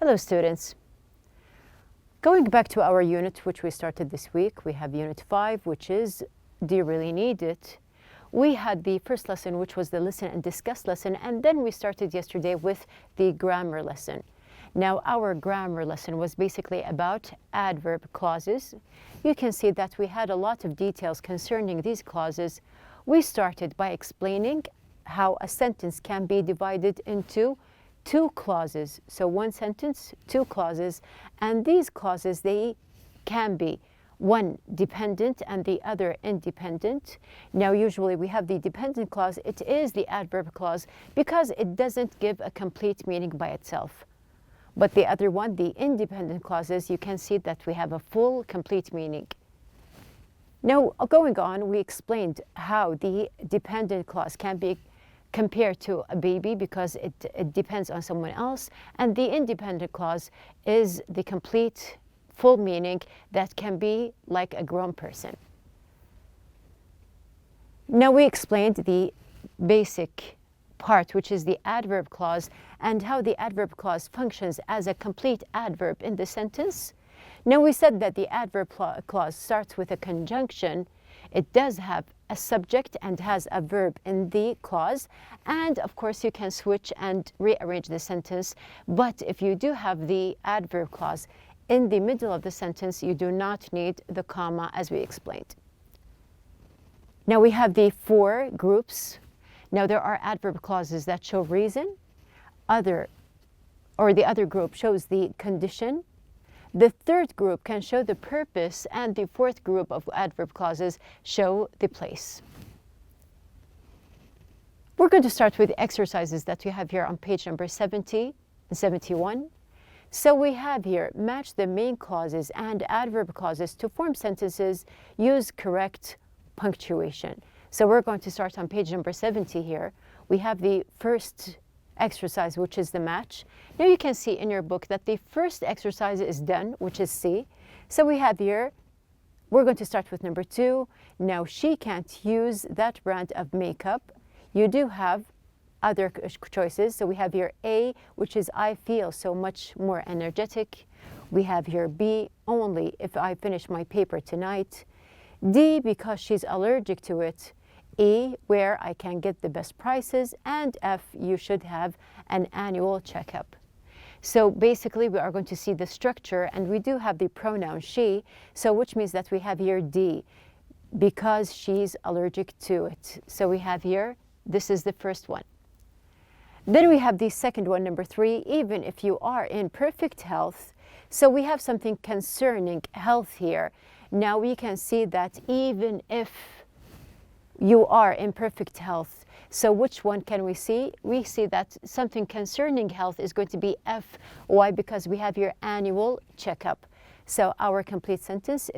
Hello students. Going back to our unit which we started this week, we have unit 5, which is Do You Really Need It? We had the first lesson, which was the listen and discuss lesson, and then we started yesterday with the grammar lesson. Now our grammar lesson was basically about adverb clauses. You can see that we had a lot of details concerning these clauses. We started by explaining how a sentence can be divided into two clauses. So one sentence, two clauses, and these clauses, they can be one dependent and the other independent. Now usually we have the dependent clause. It is the adverb clause because it doesn't give a complete meaning by itself. But the other one, the independent clauses, you can see that we have a full, complete meaning. Now going on, we explained how the dependent clause can be compared to a baby because it depends on someone else, and the independent clause is the complete full meaning that can be like a grown person. Now we explained the basic part, which is the adverb clause, and how the adverb clause functions as a complete adverb in the sentence. Now we said that the adverb clause starts with a conjunction. It does have a subject and has a verb in the clause, and of course you can switch and rearrange the sentence. But if you do have the adverb clause in the middle of the sentence, you do not need the comma, as we explained. Now we have the four groups. Now there are adverb clauses that show reason, the other group shows the condition. The third group can show the purpose, and the fourth group of adverb clauses show the place. We're going to start with the exercises that we have here on page number 70 and 71. So we have here, match the main clauses and adverb clauses to form sentences, use correct punctuation. So we're going to start on page number 70 here. We have the first exercise, which is the match. Now you can see in your book that the first exercise is done, which is C. So we have here, we're going to start with number 2. Now she can't use that brand of makeup. You do have other choices. So we have here A, which is I feel so much more energetic. We have here B, only if I finish my paper tonight. D, because she's allergic to it. E, where I can get the best prices, and F, you should have an annual checkup. So basically we are going to see the structure, and we do have the pronoun she, so which means that we have here D, because she's allergic to it. So we have here, this is the first one. Then we have the second one, number 3, even if you are in perfect health. So we have something concerning health here. Now we can see that even if you are in perfect health. So which one can we see? We see that something concerning health is going to be F. Why? Because we have your annual checkup. So our complete sentence,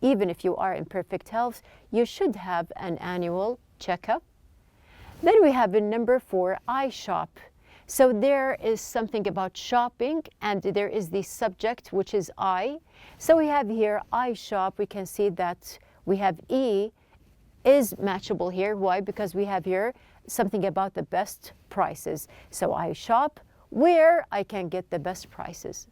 even if you are in perfect health, you should have an annual checkup. Then we have in number 4, I shop. So there is something about shopping, and there is the subject, which is I. So we have here I shop. We can see that we have E is matchable here. Why? Because we have here something about the best prices. So I shop where I can get the best prices.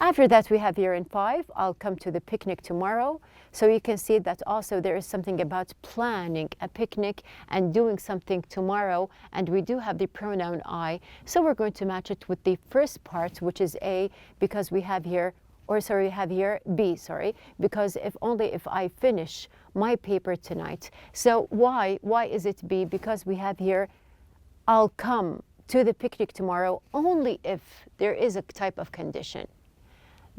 After that, we have here in 5, I'll come to the picnic tomorrow. So you can see that also there is something about planning a picnic and doing something tomorrow, and we do have the pronoun I. So we're going to match it with the first part, which is A, because we have here, we have here B, because if I finish my paper tonight. So why is it B? Because we have here, I'll come to the picnic tomorrow only if there is a type of condition.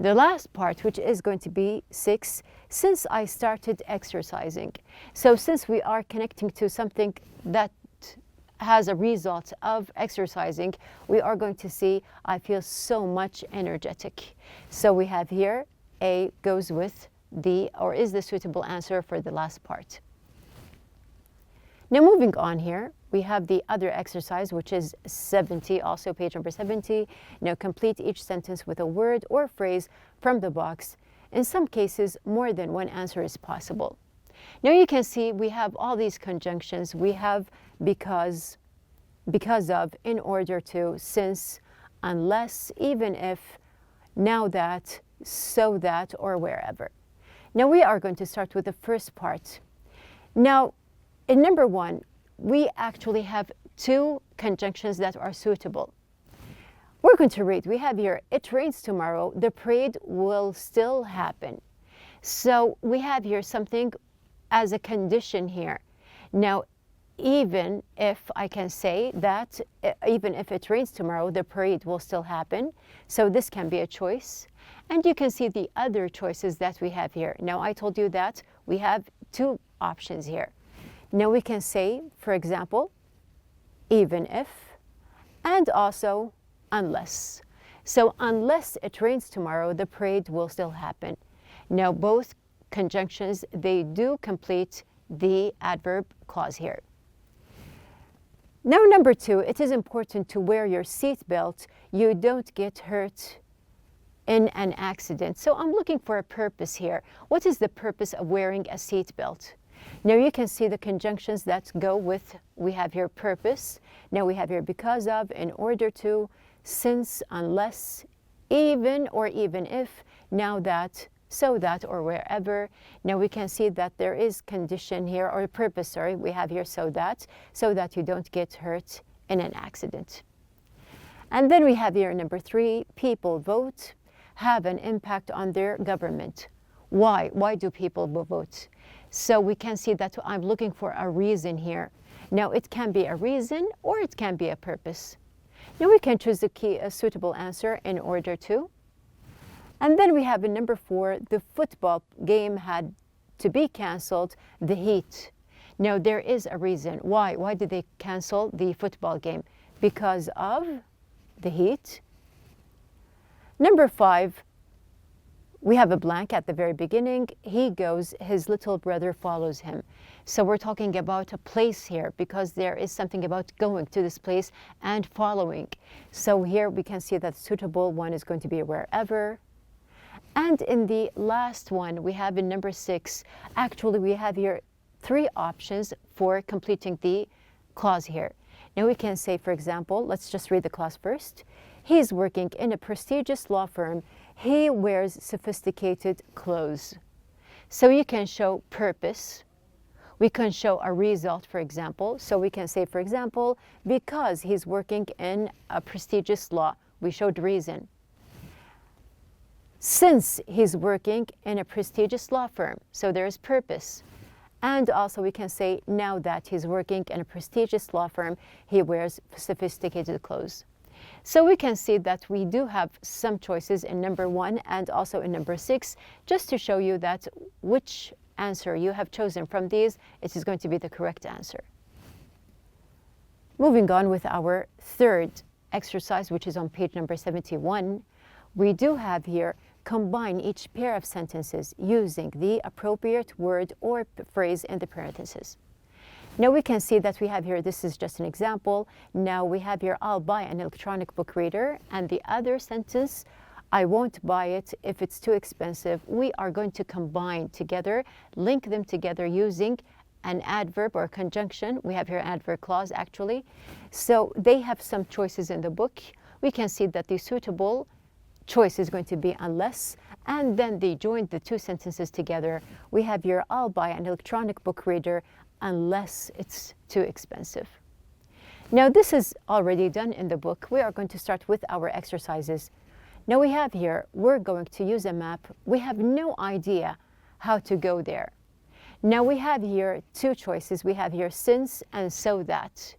The last part, which is going to be 6, since I started exercising. So since we are connecting to something that has a result of exercising, we are going to see I feel so much energetic. So we have here A goes with is the suitable answer for the last part. Now moving on here, we have the other exercise, which is 70, also page number 70. Now complete each sentence with a word or phrase from the box. In some cases, more than one answer is possible. Now you can see we have all these conjunctions. We have because of, in order to, since, unless, even if, now that, so that, or wherever. Now we are going to start with the first part. Now, in number one, we actually have two conjunctions that are suitable. We're going to read. We have here, it rains tomorrow, the parade will still happen. So we have here something as a condition here. Now, even if I can say that, even if it rains tomorrow, the parade will still happen. So this can be a choice. And you can see the other choices that we have here. Now, I told you that we have two options here. Now, we can say, for example, even if, and also unless. So unless it rains tomorrow, the parade will still happen. Now, both conjunctions, they do complete the adverb clause here. Now, number two, it is important to wear your seatbelt. You don't get hurt in an accident. So I'm looking for a purpose here. What is the purpose of wearing a seatbelt? Now you can see the conjunctions that go with, we have here purpose. Now we have here because of, in order to, since, unless, even or even if, now that, so that, or wherever. Now we can see that there is condition here, or purpose, sorry, we have here so that you don't get hurt in an accident. And then we have here number three, people vote, have an impact on their government. Why? Why do people vote? So we can see that I'm looking for a reason here. Now it can be a reason or it can be a purpose. Now we can choose a suitable answer, in order to. And then we have in number four, the football game had to be canceled, the heat. Now there is a reason. Why? Why did they cancel the football game? Because of the heat. Number five, we have a blank at the very beginning. He goes, his little brother follows him. So we're talking about a place here, because there is something about going to this place and following. So here we can see that suitable one is going to be wherever. And in the last one, we have in number six, actually we have here three options for completing the clause here. Now we can say, for example, let's just read the clause first. He's working in a prestigious law firm. He wears sophisticated clothes. So you can show purpose. We can show a result, for example. So we can say, for example, because he's working in a prestigious law, we showed reason. Since he's working in a prestigious law firm, so there is purpose. And also we can say, now that he's working in a prestigious law firm, he wears sophisticated clothes. So we can see that we do have some choices in number one and also in number six, just to show you that which answer you have chosen from these, it is going to be the correct answer. Moving on with our third exercise, which is on page number 71, we do have here, combine each pair of sentences using the appropriate word or phrase in the parentheses. Now we can see that we have here, this is just an example. Now we have here, I'll buy an electronic book reader, and the other sentence, I won't buy it if it's too expensive. We are going to combine together, link them together using an adverb or a conjunction. We have here an adverb clause actually. So they have some choices in the book. We can see that the suitable choice is going to be unless, and then they join the two sentences together. We have here, I'll buy an electronic book reader unless it's too expensive. Now this is already done in the book. We are going to start with our exercises. Now we have here, we're going to use a map. We have no idea how to go there. Now we have here two choices. We have here since and so that.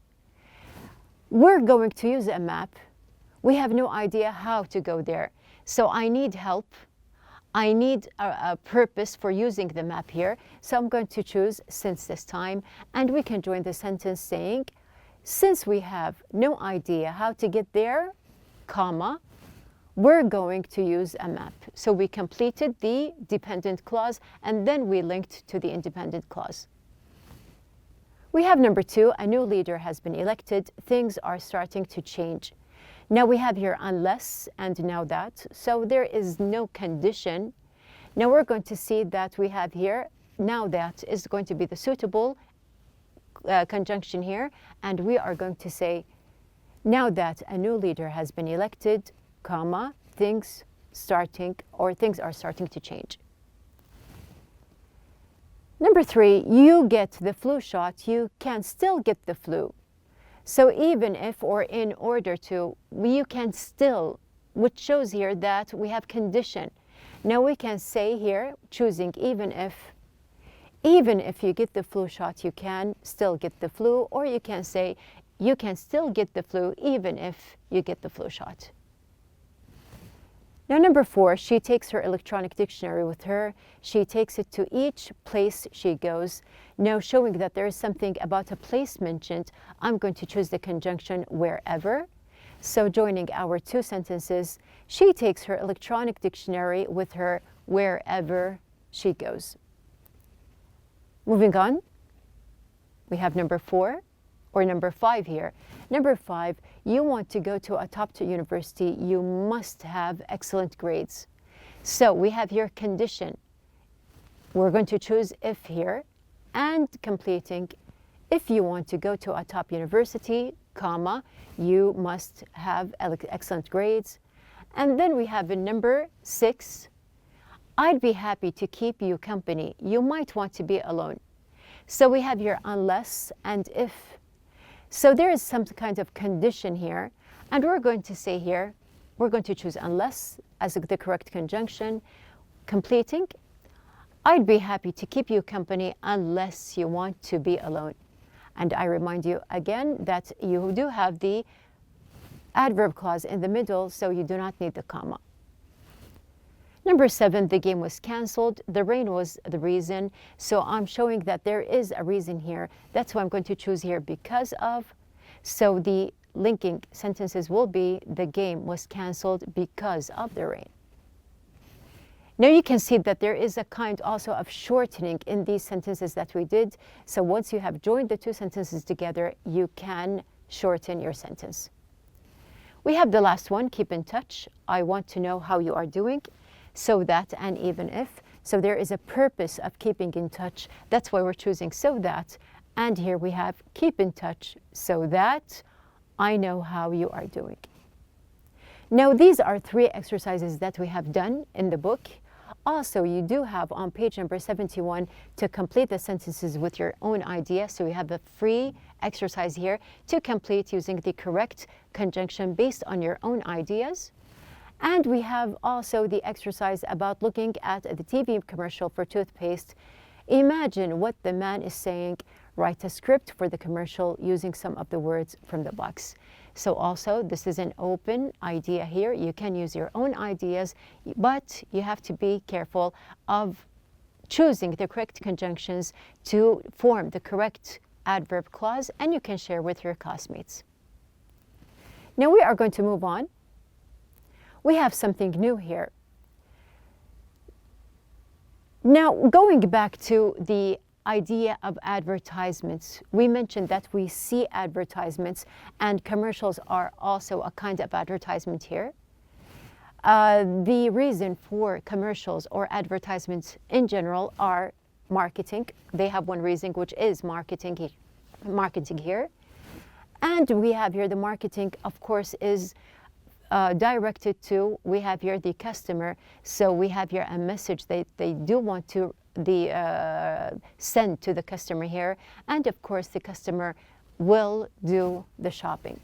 We're going to use a map. We have no idea how to go there. So I need help. I need a purpose for using the map here. So I'm going to choose since this time, and we can join the sentence saying, since we have no idea how to get there, comma, we're going to use a map. So we completed the dependent clause, and then we linked to the independent clause. We have number two, a new leader has been elected. Things are starting to change. Now we have here unless and now that, so there is no condition. Now we're going to see that we have here, now that is going to be the suitable conjunction here, and we are going to say, Now that a new leader has been elected, comma, things are starting to change. Number 3, you get the flu shot, you can still get the flu. So even if or in order to, you can still, which shows here that we have condition. Now we can say here, choosing even if you get the flu shot, you can still get the flu, or you can say you can still get the flu even if you get the flu shot. Now number 4, she takes her electronic dictionary with her. She takes it to each place she goes. Now showing that there is something about a place mentioned, I'm going to choose the conjunction wherever. So joining our 2 sentences, she takes her electronic dictionary with her wherever she goes. Moving on, we have number 4. Or number 5 here. Number 5, you want to go to a top-tier university, you must have excellent grades. So we have here condition. We're going to choose if here, and completing, if you want to go to a top university, comma, you must have excellent grades. And then we have in number 6, I'd be happy to keep you company. You might want to be alone. So we have here unless and if. So there is some kind of condition here, and we're going to say here, we're going to choose unless as the correct conjunction, completing, I'd be happy to keep you company unless you want to be alone. And I remind you again that you do have the adverb clause in the middle, so you do not need the comma. Number 7, the game was canceled. The rain was the reason. So I'm showing that there is a reason here. That's why I'm going to choose here because of. So the linking sentences will be the game was canceled because of the rain. Now you can see that there is a kind also of shortening in these sentences that we did. So once you have joined the 2 sentences together, you can shorten your sentence. We have the last one, keep in touch. I want to know how you are doing. So that and even if. So there is a purpose of keeping in touch. That's why we're choosing so that. And here we have keep in touch so that I know how you are doing. Now these are 3 exercises that we have done in the book. Also, you do have on page number 71 to complete the sentences with your own idea. So we have a free exercise here to complete using the correct conjunction based on your own ideas. And we have also the exercise about looking at the TV commercial for toothpaste. Imagine what the man is saying. Write a script for the commercial using some of the words from the box. So also, this is an open idea here. You can use your own ideas, but you have to be careful of choosing the correct conjunctions to form the correct adverb clause, and you can share with your classmates. Now we are going to move on. We have something new here. Now, going back to the idea of advertisements, we mentioned that we see advertisements, and commercials are also a kind of advertisement here. The reason for commercials or advertisements in general are marketing. They have one reason, which is marketing here. And we have here the marketing, of course, is directed to, we have here the customer, so we have here a message they do want to send to the customer here, and of course the customer will do the shopping.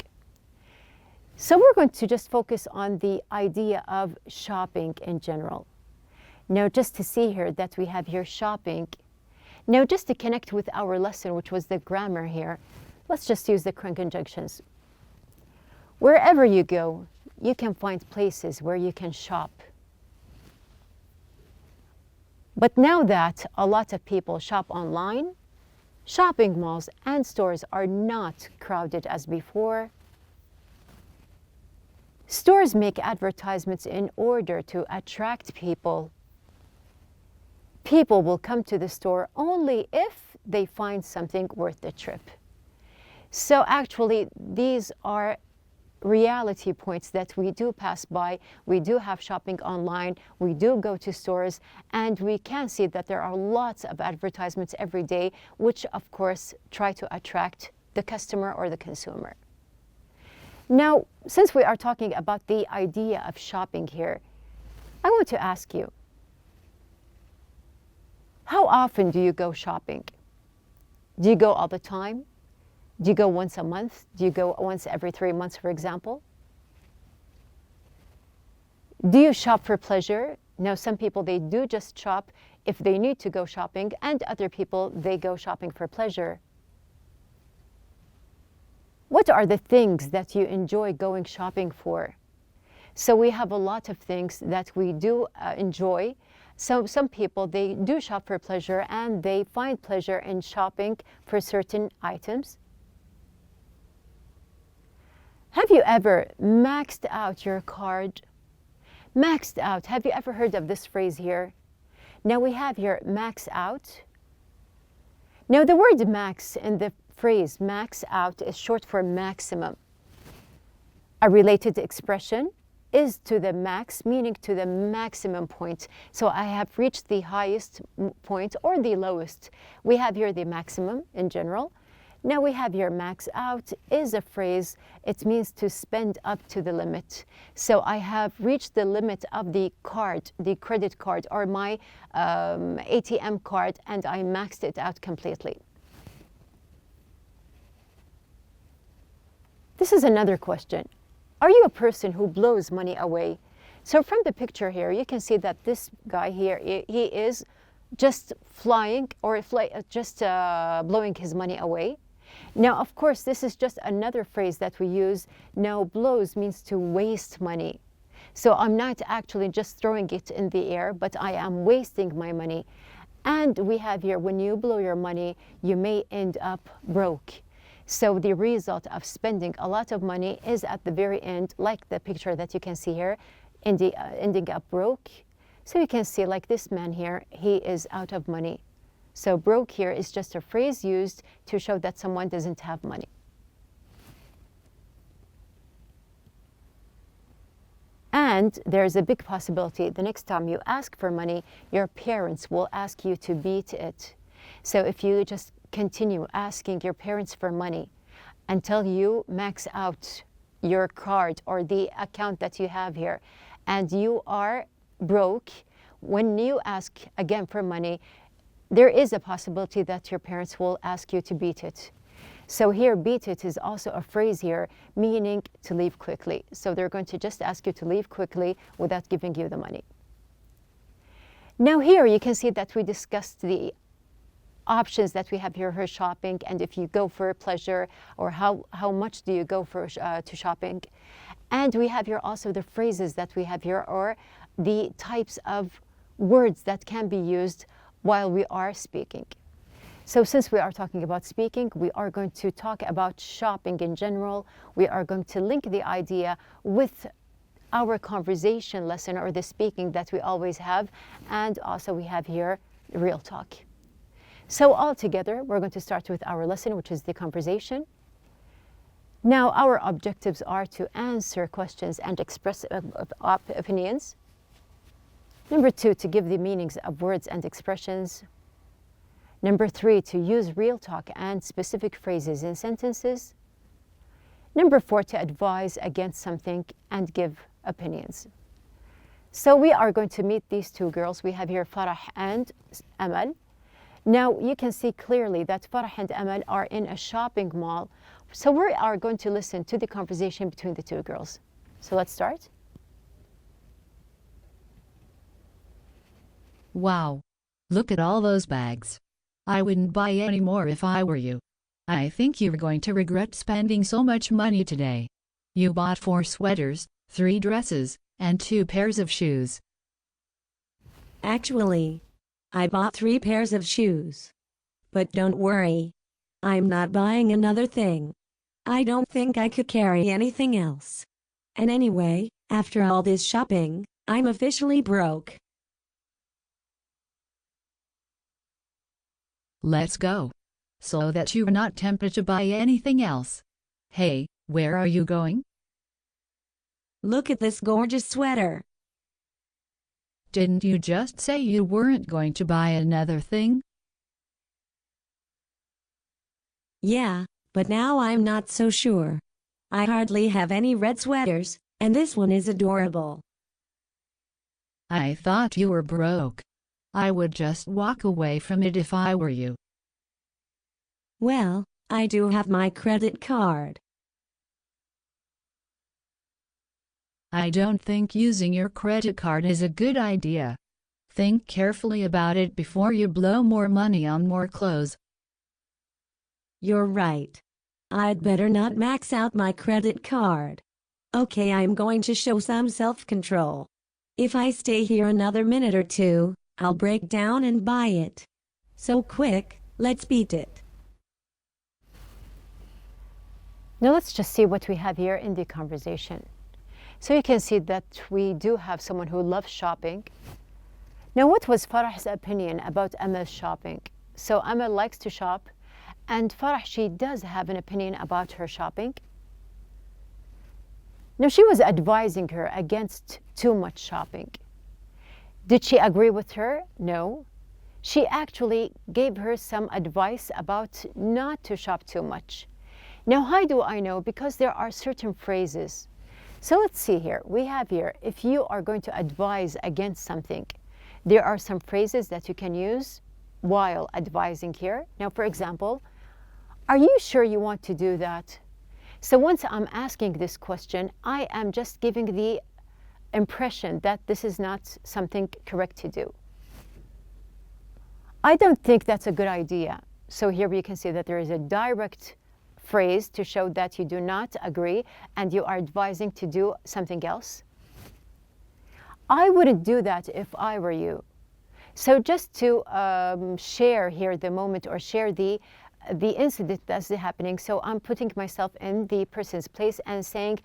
So we're going to just focus on the idea of shopping in general. Now just to see here that we have here shopping. Now just to connect with our lesson, which was the grammar here, let's just use the conjunctions. Wherever you go, you can find places where you can shop. But now that a lot of people shop online, shopping malls and stores are not crowded as before. Stores make advertisements in order to attract people. People will come to the store only if they find something worth the trip. So actually, these are reality points that we do pass by. We do have shopping online, we do go to stores, and we can see that there are lots of advertisements every day, which of course try to attract the customer or the consumer. Now, since we are talking about the idea of shopping here, I want to ask you, how often do you go shopping? Do you go all the time? Do you go once a month? Do you go once every 3 months, for example? Do you shop for pleasure? Now, some people, they do just shop if they need to go shopping, and other people, they go shopping for pleasure. What are the things that you enjoy going shopping for? So we have a lot of things that we do enjoy. So some people, they do shop for pleasure and they find pleasure in shopping for certain items. Have you ever maxed out your card? Maxed out. Have you ever heard of this phrase here? Now we have here max out. Now the word max in the phrase max out is short for maximum. A related expression is to the max, meaning to the maximum point. So I have reached the highest point or the lowest. We have here the maximum in general. Now we have here max out is a phrase. It means to spend up to the limit. So I have reached the limit of the card, the credit card or my ATM card, and I maxed it out completely. This is another question. Are you a person who blows money away? So from the picture here, you can see that this guy here, he is just flying or just blowing his money away. Now, of course, this is just another phrase that we use. Now, blows means to waste money. So I'm not actually just throwing it in the air, but I am wasting my money. And we have here, when you blow your money, you may end up broke. So the result of spending a lot of money is at the very end, like the picture that you can see here, ending up broke. So you can see like this man here, he is out of money. So broke here is just a phrase used to show that someone doesn't have money. And there's a big possibility the next time you ask for money, your parents will ask you to beat it. So if you just continue asking your parents for money until you max out your card or the account that you have here, and you are broke, when you ask again for money, there is a possibility that your parents will ask you to beat it. So here, beat it is also a phrase here, meaning to leave quickly. So they're going to just ask you to leave quickly without giving you the money. Now here you can see that we discussed the options that we have here for shopping, and if you go for pleasure, or how much do you go for to shopping. And we have here also the phrases that we have here, or the types of words that can be used while we are speaking. So since we are talking about speaking, we are going to talk about shopping in general. We are going to link the idea with our conversation lesson, or the speaking that we always have, and also we have here real talk. So all together, we're going to start with our lesson, which is the conversation. Now, our objectives are to answer questions and express opinions. Number 2, to give the meanings of words and expressions. Number 3, to use real talk and specific phrases in sentences. Number 4, to advise against something and give opinions. So we are going to meet these two girls. We have here Farah and Amal. Now you can see clearly that Farah and Amal are in a shopping mall. So we are going to listen to the conversation between the two girls. So let's start. Wow. Look at all those bags. I wouldn't buy any more if I were you. I think you're going to regret spending so much money today. You bought 4 sweaters, 3 dresses, and 2 pairs of shoes. Actually, I bought 3 pairs of shoes. But don't worry. I'm not buying another thing. I don't think I could carry anything else. And anyway, after all this shopping, I'm officially broke. Let's go. So that you're not tempted to buy anything else. Hey, where are you going? Look at this gorgeous sweater. Didn't you just say you weren't going to buy another thing? Yeah, but now I'm not so sure. I hardly have any red sweaters, and this one is adorable. I thought you were broke. I would just walk away from it if I were you. Well, I do have my credit card. I don't think using your credit card is a good idea. Think carefully about it before you blow more money on more clothes. You're right. I'd better not max out my credit card. Okay, I'm going to show some self-control. If I stay here another minute or two, I'll break down and buy it. So quick, let's beat it. Now let's just see what we have here in the conversation. So you can see that we do have someone who loves shopping. Now what was Farah's opinion about Amal's shopping? So Amal likes to shop, and Farah, she does have an opinion about her shopping. Now she was advising her against too much shopping. Did she agree with her? No. She actually gave her some advice about not to shop too much. Now how do I know? Because there are certain phrases. So let's see here. We have here, if you are going to advise against something, there are some phrases that you can use while advising here. Now, for example, are you sure you want to do that? So once I'm asking this question, I am just giving the impression that this is not something correct to do. I don't think that's a good idea. So here we can see that there is a direct phrase to show that you do not agree and you are advising to do something else. I wouldn't do that if I were you. So just to share here the moment or share the incident that's happening. So I'm putting myself in the person's place and saying,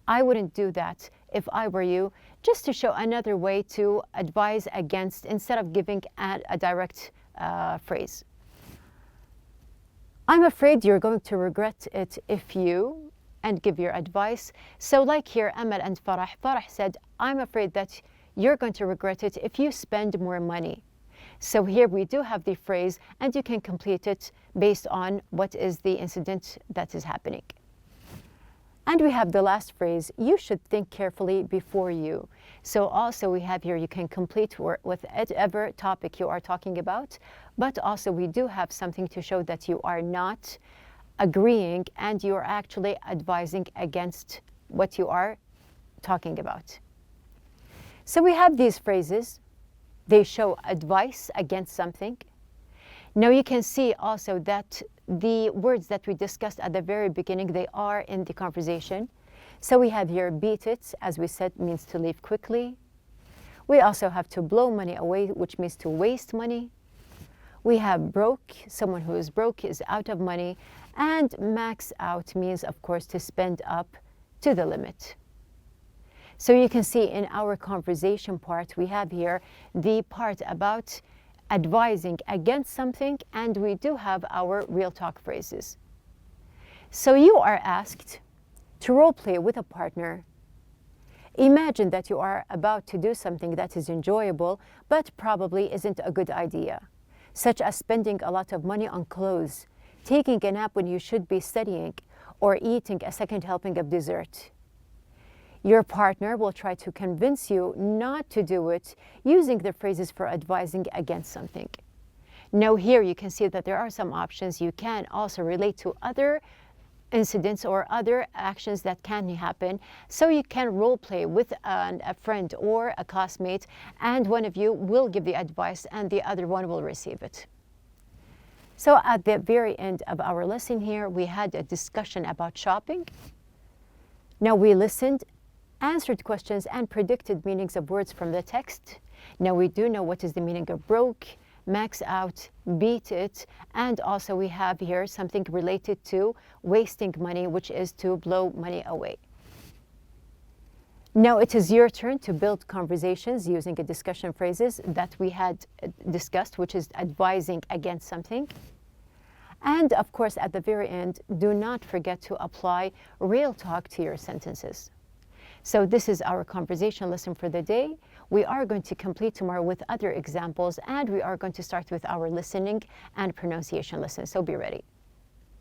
I wouldn't do that if I were you, just to show another way to advise against instead of giving a direct phrase. I'm afraid you're going to regret it if you, and give your advice. So like here, Amal and Farah. Farah said, I'm afraid that you're going to regret it if you spend more money. So here we do have the phrase, and you can complete it based on what is the incident that is happening. And we have the last phrase, you should think carefully before you. So also we have here, you can complete with whatever topic you are talking about, but also we do have something to show that you are not agreeing and you are actually advising against what you are talking about. So we have these phrases. They show advice against something. Now you can see also that the words that we discussed at the very beginning, they are in the conversation. So we have here beat it, as we said, means to leave quickly. We also have to blow money away, which means to waste money. We have broke, someone who is broke is out of money. And max out means, of course, to spend up to the limit. So you can see in our conversation part, we have here the part about advising against something, and we do have our real talk phrases. So you are asked to role play with a partner. Imagine that you are about to do something that is enjoyable, but probably isn't a good idea, such as spending a lot of money on clothes, taking a nap when you should be studying, or eating a second helping of dessert. Your partner will try to convince you not to do it using the phrases for advising against something. Now here you can see that there are some options. You can also relate to other incidents or other actions that can happen. So you can role play with a friend or a classmate, and one of you will give the advice and the other one will receive it. So at the very end of our lesson here, we had a discussion about shopping. Now we listened, answered questions, and predicted meanings of words from the text. Now we do know what is the meaning of broke, max out, beat it, and also we have here something related to wasting money, which is to blow money away. Now it is your turn to build conversations using a discussion phrases that we had discussed, which is advising against something. And of course, at the very end, do not forget to apply real talk to your sentences. So this is our conversation lesson for the day. We are going to complete tomorrow with other examples, and we are going to start with our listening and pronunciation lesson. So be ready.